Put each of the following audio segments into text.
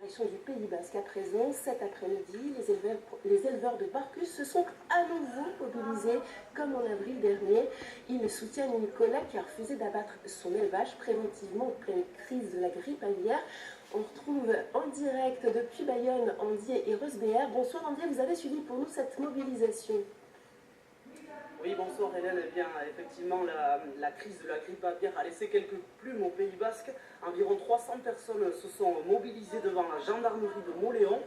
Du Pays Basque à présent, cet après-midi, les éleveurs de Barcus se sont à nouveau mobilisés comme en avril dernier. Ils soutiennent Nicolas qui a refusé d'abattre son élevage préventivement en pleine crise de la grippe aviaire. On retrouve en direct depuis Bayonne Andier et Reusbéer. Bonsoir Andier, vous avez suivi pour nous cette mobilisation. Oui, bonsoir Hélène. Eh bien, effectivement, la crise de la grippe aviaire a laissé quelques plumes au Pays Basque. Environ 300 personnes se sont mobilisées devant la gendarmerie de Mauléon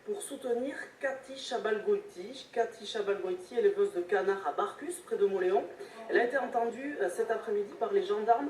pour soutenir Cathy Chabalgoiti. Cathy Chabalgoiti, éleveuse de canards à Barcus, près de Mauléon. Elle a été entendue cet après-midi par les gendarmes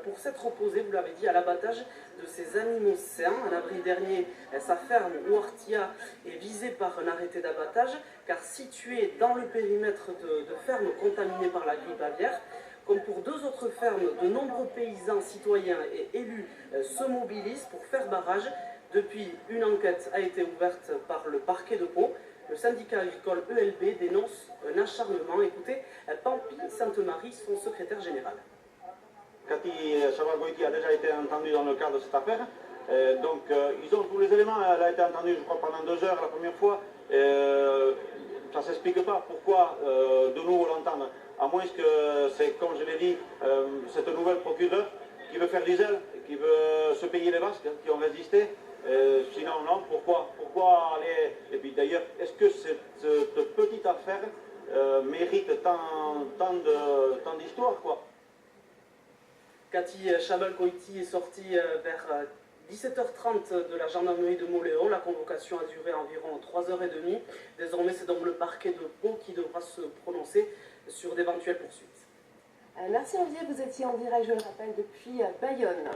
pour s'être opposée, vous l'avez dit, à l'abattage de ces animaux sains. En avril dernier, sa ferme Ouartia est visée par un arrêté d'abattage, car située dans le périmètre de fermes contaminées par la grippe aviaire. Comme pour deux autres fermes, de nombreux paysans, citoyens et élus se mobilisent pour faire barrage. Depuis, une enquête a été ouverte par le parquet de Pau. Le syndicat agricole ELB dénonce un acharnement. Écoutez, Pampi Sainte-Marie, son secrétaire général. Cathy Chabalgoiti a déjà été entendue dans le cadre de cette affaire. Ils ont tous les éléments. Elle a été entendue, je crois, pendant 2 heures la première fois. Ça ne s'explique pas pourquoi de nouveau l'entendre. À moins que c'est, comme je l'ai dit, cette nouvelle procureure qui veut faire l'iselle, qui veut se payer les Basques, qui ont résisté. Sinon, non, pourquoi aller... Et puis d'ailleurs, est-ce que cette petite affaire mérite tant d'histoire, quoi? Cathy Chabalgoiti est sortie vers 17h30 de la gendarmerie de Mauléon. La convocation a duré environ 3h30. Désormais, c'est donc le parquet de Pau qui devra se prononcer sur d'éventuelles poursuites. Merci Olivier, vous étiez en direct, je le rappelle, depuis Bayonne.